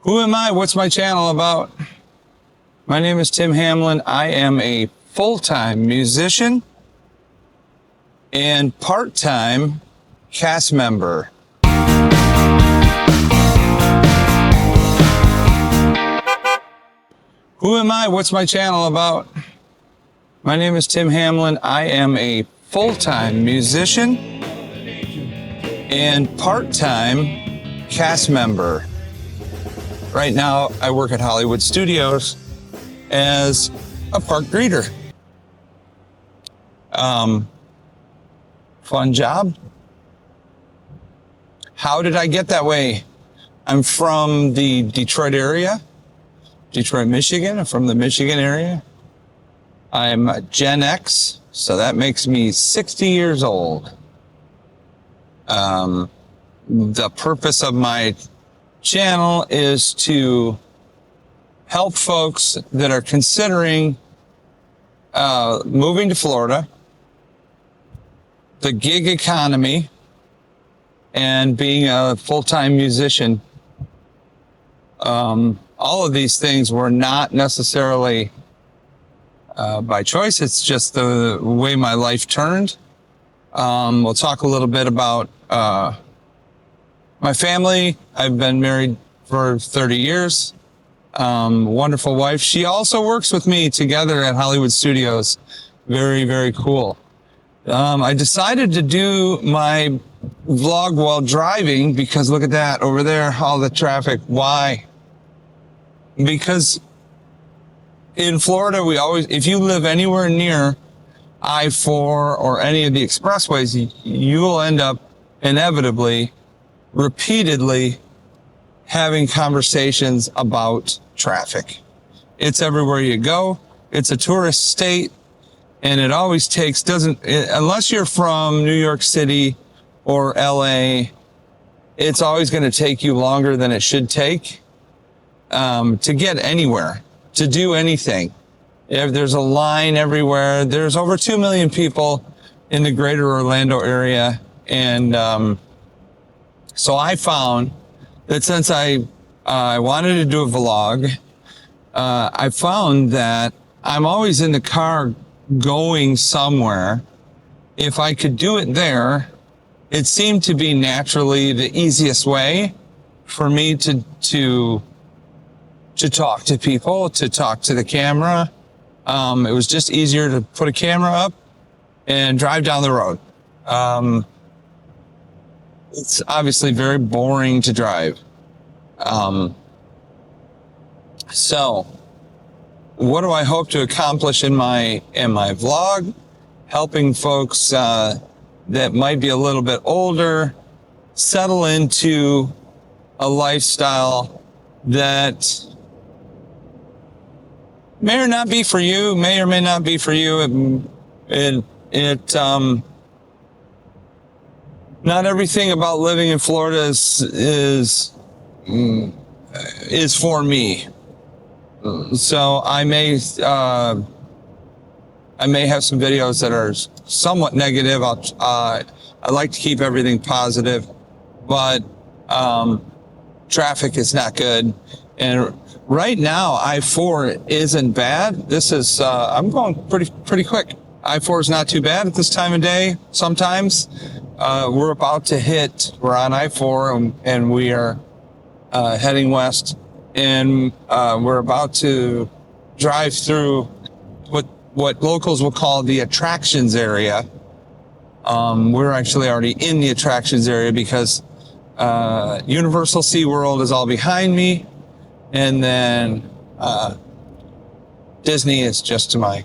Who am I? What's my channel about? My name is Tim Hamlin. I am a full-time musician and part-time cast member. Who am I? What's my channel about? My name is Tim Hamlin. I am a full-time musician and part-time cast member. Right now, I work at Hollywood Studios as a park greeter. Fun job. How did I get that way? I'm from the Detroit area, Detroit, Michigan. I'm from the Michigan area. I'm a Gen X, so that makes me 60 years old. The purpose of my channel is to help folks that are considering moving to Florida, the gig economy, and being a full-time musician. All of these things were not necessarily by choice. It's just the way my life turned. We'll talk a little bit about my family. I've been married for 30 years. Wonderful wife. She also works with me together at Hollywood Studios. Very, very cool. I decided to do my vlog while driving because look at that over there, all the traffic. Why? Because in Florida, if you live anywhere near I-4 or any of the expressways, you will end up inevitably, repeatedly having conversations about traffic. It's everywhere you go. It's a tourist state, and it always takes, unless you're from New York City or LA, it's always going to take you longer than it should take to get anywhere, to do anything. If there's a line everywhere, there's over 2 million people in the greater Orlando area. And so I found that since I wanted to do a vlog, I found that I'm always in the car going somewhere. If I could do it there, it seemed to be naturally the easiest way for me to talk to people, to talk to the camera. It was just easier to put a camera up and drive down the road. It's obviously very boring to drive. So what do I hope to accomplish in my vlog? Helping folks that might be a little bit older settle into a lifestyle that may or not be for you, may or may not be for you. Not everything about living in Florida is for me. So I may have some videos that are somewhat negative. I like to keep everything positive, but traffic is not good. And right now, I-4 isn't bad. This is, I'm going pretty quick. I-4 is not too bad at this time of day. Sometimes we're on I-4 and we are heading west, and we're about to drive through what locals will call the attractions area. We're actually already in the attractions area because Universal SeaWorld is all behind me. And then Disney is just to my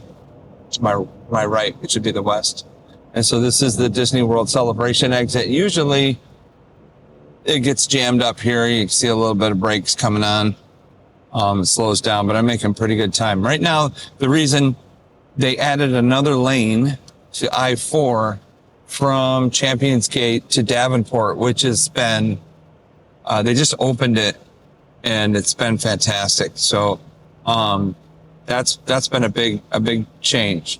right, which would be the west. And so this is the Disney World Celebration exit. Usually it gets jammed up here. You can see a little bit of brakes coming on. It slows down, but I'm making pretty good time. Right now, the reason they added another lane to I-4 from Champions Gate to Davenport, which has been, they just opened it, and it's been fantastic. So that's been a big change.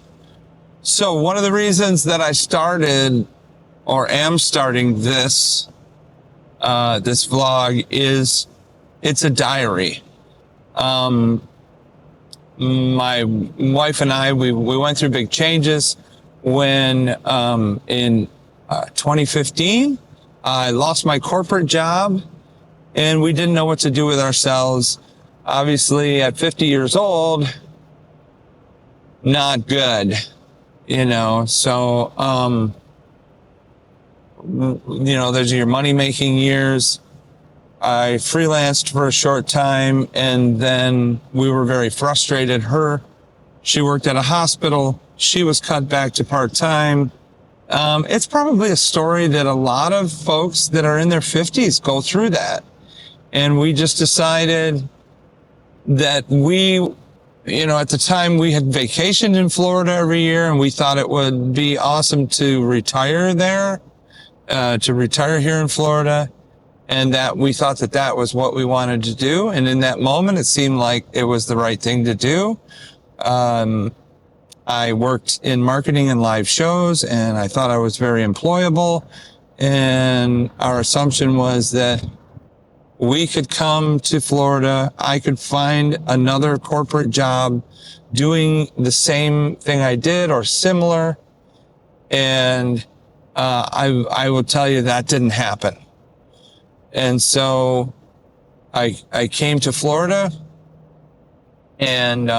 So one of the reasons that I started or am starting this vlog is it's a diary. My wife and I, we went through big changes when in 2015, I lost my corporate job and we didn't know what to do with ourselves. Obviously, at 50 years old, not good, so, those are your money-making years. I freelanced for a short time, and then we were very frustrated. She worked at a hospital. She was cut back to part-time. It's probably a story that a lot of folks that are in their 50s go through that. And we just decided that at the time we had vacationed in Florida every year, and we thought it would be awesome to retire there, to retire here in Florida. And that we thought that was what we wanted to do. And in that moment, it seemed like it was the right thing to do. I worked in marketing and live shows, and I thought I was very employable. And our assumption was that we could come to Florida. I could find another corporate job doing the same thing I did or similar. And I will tell you that didn't happen. And so I came to Florida, and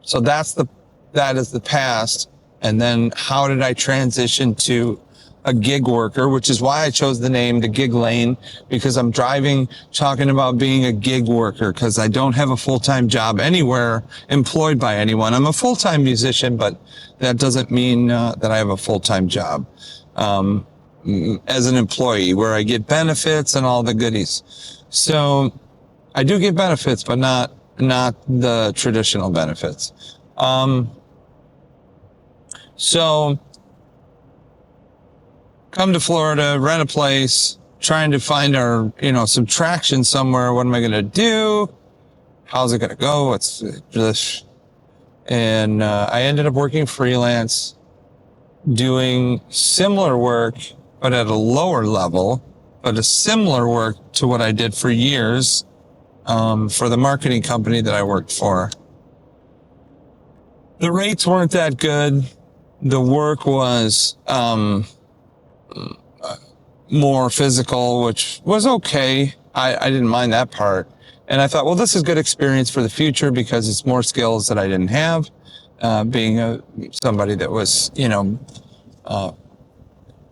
so that is the past. And then how did I transition to a gig worker, which is why I chose the name, the Gig Lane, because I'm talking about being a gig worker, because I don't have a full-time job anywhere employed by anyone. I'm a full-time musician, but that doesn't mean that I have a full-time job. As an employee, where I get benefits and all the goodies. So I do get benefits, but not the traditional benefits. So come to Florida, rent a place, trying to find some traction somewhere. What am I going to do? How's it going to go? What's this? And I ended up working freelance, doing similar work, but at a lower level, but a similar work to what I did for years for the marketing company that I worked for. The rates weren't that good. The work was more physical, which was okay. I didn't mind that part. And I thought, well, this is good experience for the future because it's more skills that I didn't have, being somebody that was,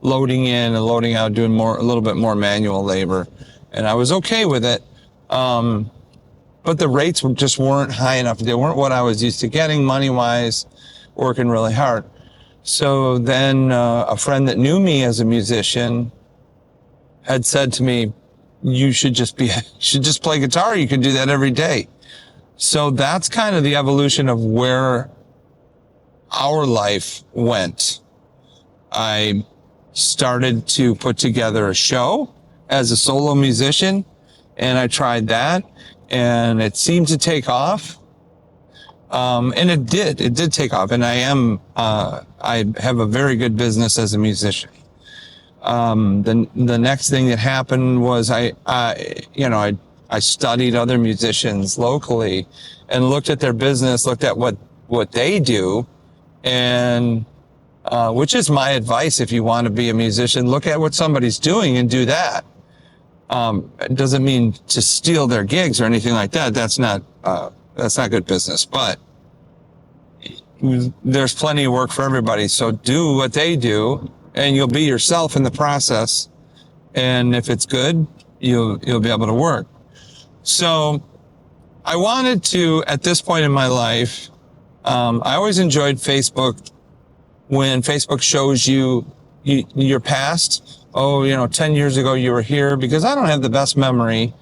loading in and loading out, doing a little bit more manual labor. And I was okay with it. But the rates just weren't high enough. They weren't what I was used to getting money-wise, working really hard. So then a friend that knew me as a musician had said to me, you should just play guitar. You can do that every day. So that's kind of the evolution of where our life went. I started to put together a show as a solo musician, and I tried that, and it seemed to take off. And it did take off. And I have a very good business as a musician. The next thing that happened was I studied other musicians locally and looked at their business, looked at what they do, and which is my advice. If you want to be a musician, look at what somebody's doing and do that. It doesn't mean to steal their gigs or anything like that. That's not good business, but there's plenty of work for everybody. So do what they do, and you'll be yourself in the process. And if it's good, you'll be able to work. So I wanted to, at this point in my life, I always enjoyed Facebook when Facebook shows you your past. 10 years ago you were here, because I don't have the best memory.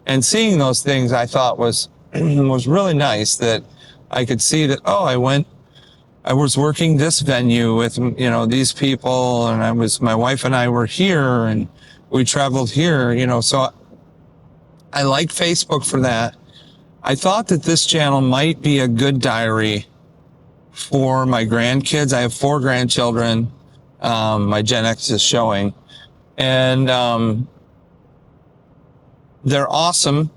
And seeing those things I thought was really nice, that I could see that, I was working this venue with, these people, and my wife and I were here, and we traveled here, so I like Facebook for that. I thought that this channel might be a good diary for my grandkids. I have 4 grandchildren. My Gen X is showing. And they're awesome.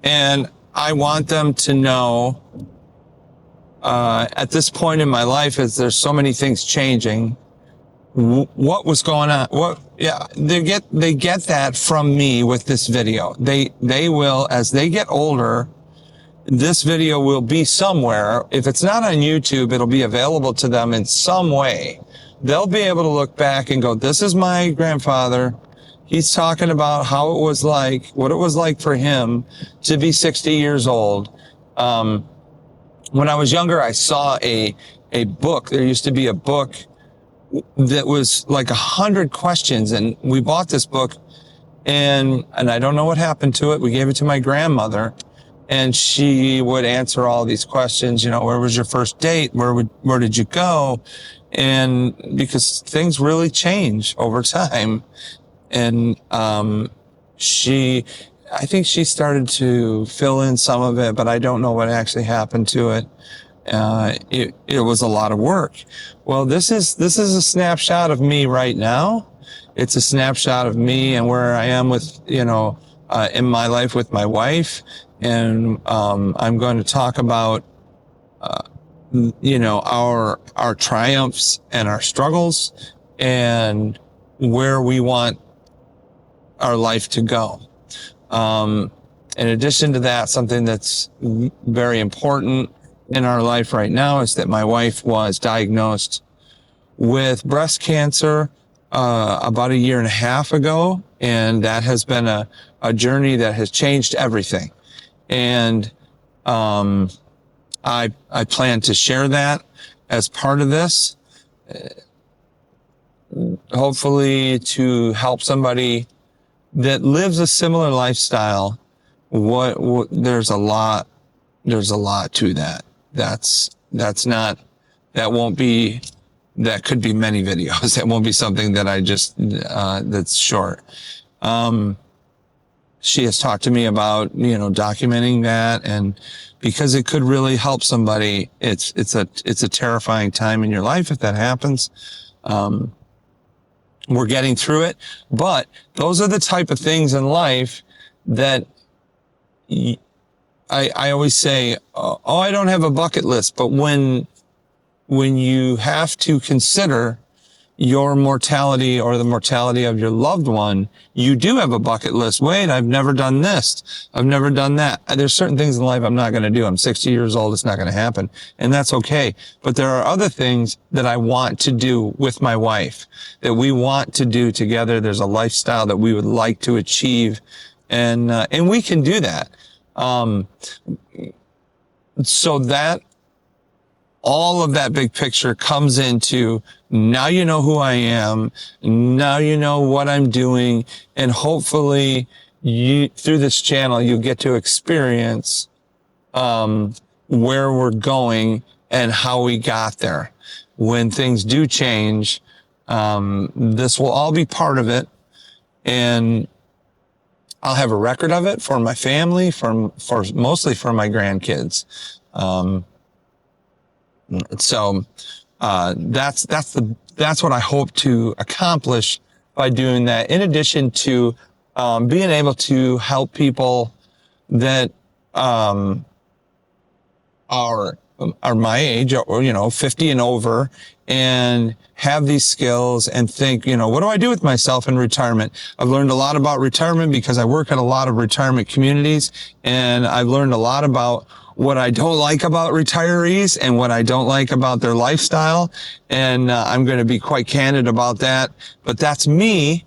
And I want them to know, at this point in my life, as there's so many things changing, what was going on. They get that from me with this video. They will, as they get older, this video will be somewhere. If it's not on YouTube, it'll be available to them in some way. They'll be able to look back and go, this is my grandfather. He's talking about how it was like, what it was like for him to be 60 years old. When I was younger, I saw a book. There used to be a book that was like 100 questions. And we bought this book, and I don't know what happened to it. We gave it to my grandmother, and she would answer all these questions. You know, where was your first date? Where did you go? And because things really change over time. And, I think she started to fill in some of it, but I don't know what actually happened to it. It was a lot of work. Well, this is a snapshot of me right now. It's a snapshot of me and where I am with, in my life with my wife. And, I'm going to talk about, our triumphs and our struggles and where we want our life to go. In addition to that, something that's very important in our life right now is that my wife was diagnosed with breast cancer about 1.5 years ago, and that has been a journey that has changed everything. And I plan to share that as part of this, hopefully to help somebody that lives a similar lifestyle. There's a lot to that. That could be many videos. That won't be something that I just, that's short. She has talked to me about, documenting that, and because it could really help somebody. It's a terrifying time in your life if that happens. We're getting through it, but those are the type of things in life that I always say, I don't have a bucket list. But when you have to consider your mortality or the mortality of your loved one, you do have a bucket list. Wait, I've never done this. I've never done that. There's certain things in life I'm not going to do. I'm 60 years old. It's not going to happen. And that's okay. But there are other things that I want to do with my wife, that we want to do together. There's a lifestyle that we would like to achieve. And we can do that. So that all of that big picture comes into, now you know who I am, now you know what I'm doing, and hopefully through this channel you get to experience where we're going and how we got there. When things do change, this will all be part of it, and I'll have a record of it for my family, for mostly for my grandkids. So that's what I hope to accomplish by doing that. In addition to being able to help people that are my age, or 50 and over, and have these skills and think, what do I do with myself in retirement? I've learned a lot about retirement because I work at a lot of retirement communities, and I've learned a lot about what I don't like about retirees and what I don't like about their lifestyle. And I'm going to be quite candid about that. But that's me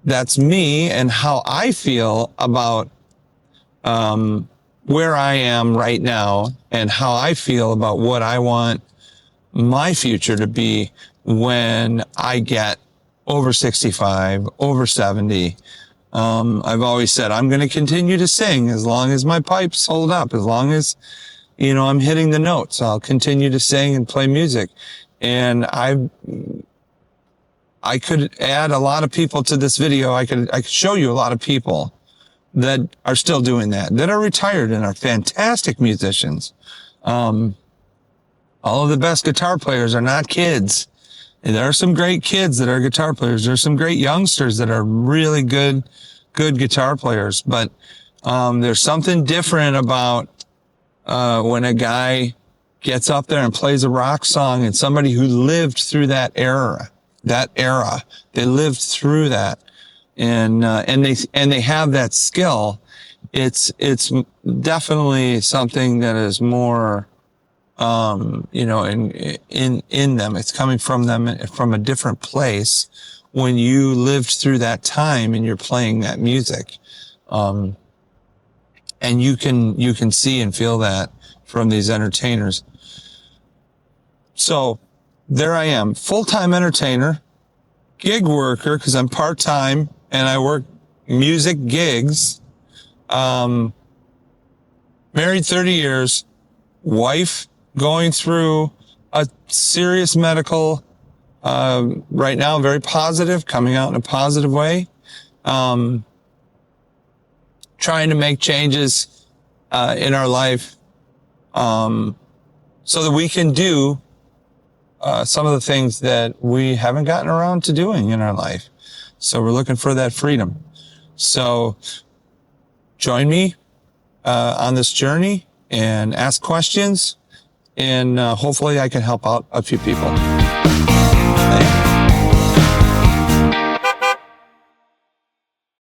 and how I feel about where I am right now, and how I feel about what I want my future to be when I get over 65, over 70. I've always said I'm going to continue to sing as long as my pipes hold up, as long as, I'm hitting the notes. I'll continue to sing and play music. And I could add a lot of people to this video. I could show you a lot of people that are still doing that are retired and are fantastic musicians. All of the best guitar players are not kids. And there are some great kids that are guitar players. There's some great youngsters that are really good good guitar players, but there's something different about when a guy gets up there and plays a rock song, and somebody who lived through that era, they lived through that, and they have that skill. It's definitely something that is more, in them. It's coming from them from a different place when you lived through that time and you're playing that music. And you can see and feel that from these entertainers. So there I am, full-time entertainer, gig worker, because I'm part-time and I work music gigs. Married 30 years, wife going through a serious medical, right now, very positive, coming out in a positive way. Trying to make changes, in our life, so that we can do, some of the things that we haven't gotten around to doing in our life. So we're looking for that freedom. So join me, on this journey and ask questions, and hopefully I can help out a few people. Thanks.